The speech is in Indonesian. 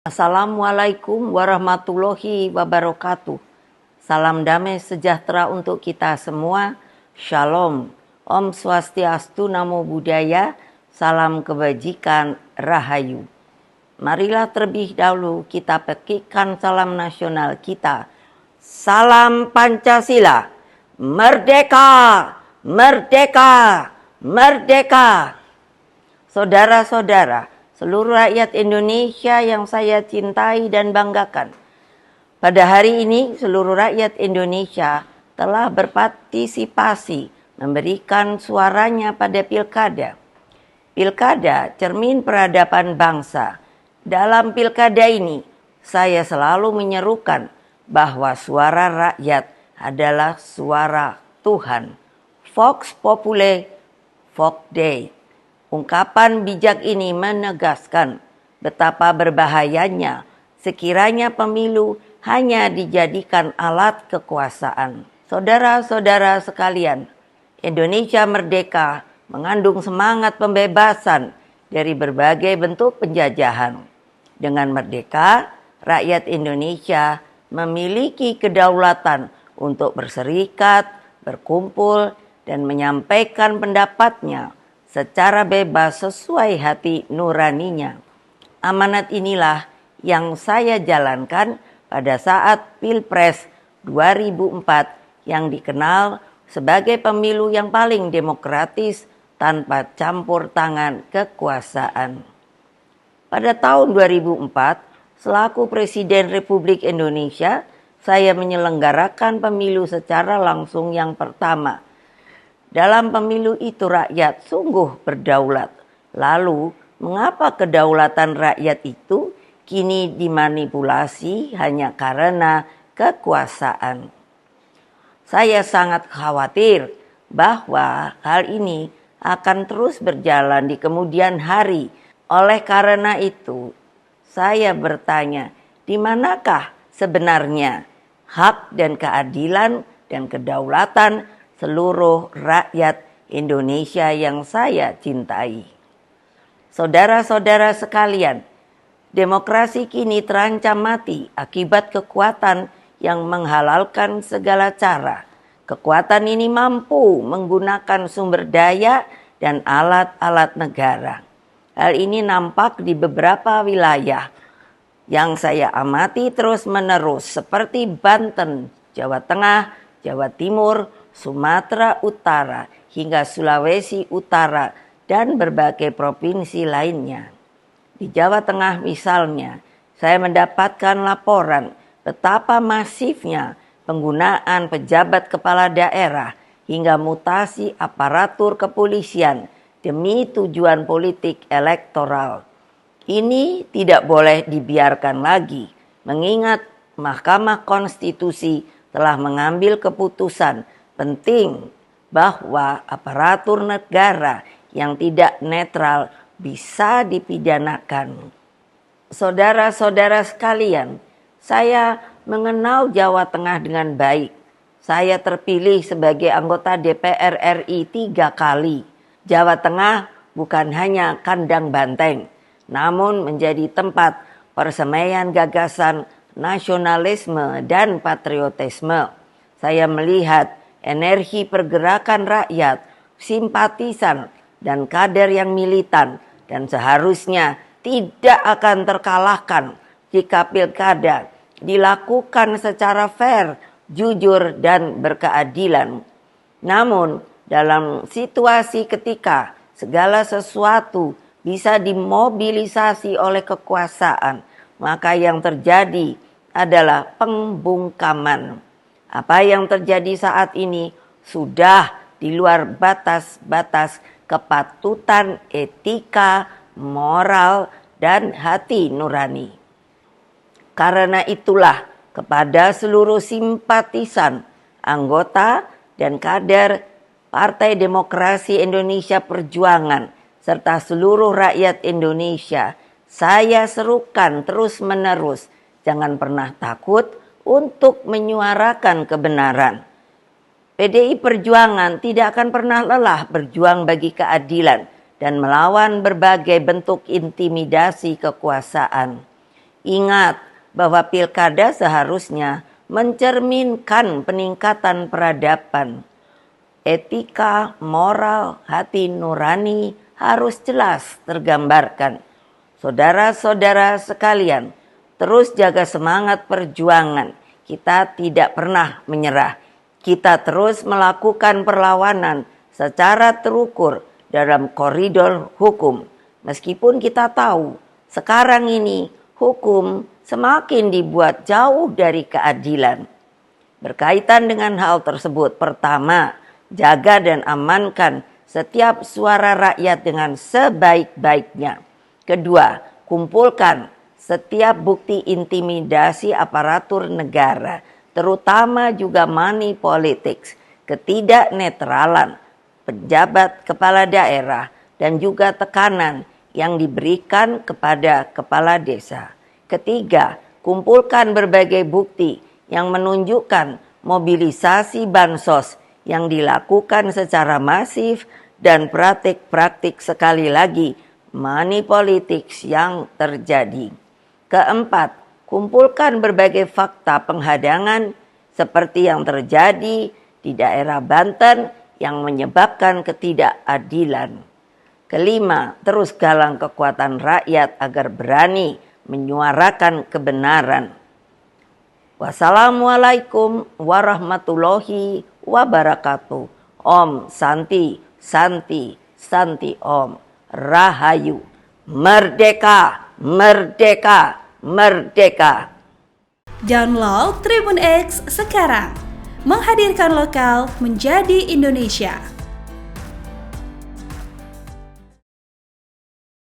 Assalamualaikum warahmatullahi wabarakatuh. Salam damai sejahtera untuk kita semua. Shalom. Om Swastiastu, Namo Buddhaya. Salam kebajikan, Rahayu. Marilah terlebih dahulu kita petikkan salam nasional kita. Salam Pancasila. Merdeka! Merdeka! Merdeka! Saudara-saudara, seluruh rakyat Indonesia yang saya cintai dan banggakan. Pada hari ini seluruh rakyat Indonesia telah berpartisipasi memberikan suaranya pada pilkada. Pilkada cermin peradaban bangsa. Dalam pilkada ini saya selalu menyerukan bahwa suara rakyat adalah suara Tuhan. Vox Populi, Vox Dei. Ungkapan bijak ini menegaskan betapa berbahayanya sekiranya pemilu hanya dijadikan alat kekuasaan. Saudara-saudara sekalian, Indonesia merdeka mengandung semangat pembebasan dari berbagai bentuk penjajahan. Dengan merdeka, rakyat Indonesia memiliki kedaulatan untuk berserikat, berkumpul, dan menyampaikan pendapatnya secara bebas sesuai hati nuraninya. Amanat inilah yang saya jalankan pada saat Pilpres 2004 yang dikenal sebagai pemilu yang paling demokratis tanpa campur tangan kekuasaan. Pada tahun 2004, selaku Presiden Republik Indonesia, saya menyelenggarakan pemilu secara langsung yang pertama. Dalam pemilu itu rakyat sungguh berdaulat. Lalu, mengapa kedaulatan rakyat itu kini dimanipulasi hanya karena kekuasaan? Saya sangat khawatir bahwa hal ini akan terus berjalan di kemudian hari. Oleh karena itu, saya bertanya, di manakah sebenarnya hak dan keadilan dan kedaulatan seluruh rakyat Indonesia yang saya cintai? Saudara-saudara sekalian, demokrasi kini terancam mati akibat kekuatan yang menghalalkan segala cara. Kekuatan ini mampu menggunakan sumber daya dan alat-alat negara. Hal ini nampak di beberapa wilayah yang saya amati terus-menerus seperti Banten, Jawa Tengah, Jawa Timur, Sumatera Utara, hingga Sulawesi Utara, dan berbagai provinsi lainnya. Di Jawa Tengah misalnya, saya mendapatkan laporan betapa masifnya penggunaan pejabat kepala daerah hingga mutasi aparatur kepolisian demi tujuan politik elektoral. Ini tidak boleh dibiarkan lagi, mengingat Mahkamah Konstitusi telah mengambil keputusan penting bahwa aparatur negara yang tidak netral bisa dipidanakan. Saudara-saudara sekalian, saya mengenal Jawa Tengah dengan baik. Saya terpilih sebagai anggota DPR RI 3 kali. Jawa Tengah bukan hanya kandang banteng, namun menjadi tempat persemaian gagasan nasionalisme dan patriotisme. Saya melihat energi pergerakan rakyat, simpatisan, dan kader yang militan, dan seharusnya tidak akan terkalahkan jika pilkada dilakukan secara fair, jujur, dan berkeadilan. Namun, dalam situasi ketika segala sesuatu bisa dimobilisasi oleh kekuasaan, maka yang terjadi adalah pembungkaman. Apa yang terjadi saat ini sudah di luar batas-batas kepatutan etika, moral, dan hati nurani. Karena itulah kepada seluruh simpatisan, anggota, dan kader Partai Demokrasi Indonesia Perjuangan, serta seluruh rakyat Indonesia, saya serukan terus-menerus, jangan pernah takut untuk menyuarakan kebenaran. PDI Perjuangan tidak akan pernah lelah berjuang bagi keadilan dan melawan berbagai bentuk intimidasi kekuasaan. Ingat bahwa pilkada seharusnya mencerminkan peningkatan peradaban. Etika, moral, hati nurani harus jelas tergambarkan. Saudara-saudara sekalian, terus jaga semangat perjuangan. Kita tidak pernah menyerah. Kita terus melakukan perlawanan secara terukur dalam koridor hukum. Meskipun kita tahu sekarang ini hukum semakin dibuat jauh dari keadilan. Berkaitan dengan hal tersebut, pertama, jaga dan amankan setiap suara rakyat dengan sebaik-baiknya. Kedua, kumpulkan setiap bukti intimidasi aparatur negara, terutama juga money politics, ketidaknetralan pejabat kepala daerah, dan juga tekanan yang diberikan kepada kepala desa. Ketiga, kumpulkan berbagai bukti yang menunjukkan mobilisasi bansos yang dilakukan secara masif dan praktik-praktik sekali lagi money politics yang terjadi. Keempat, kumpulkan berbagai fakta penghadangan seperti yang terjadi di daerah Banten yang menyebabkan ketidakadilan. Kelima, terus galang kekuatan rakyat agar berani menyuarakan kebenaran. Wassalamualaikum warahmatullahi wabarakatuh. Om Santi, Santi, Santi Om. Rahayu. Merdeka, merdeka, merdeka. Download Tribun X sekarang. Menghadirkan lokal menjadi Indonesia.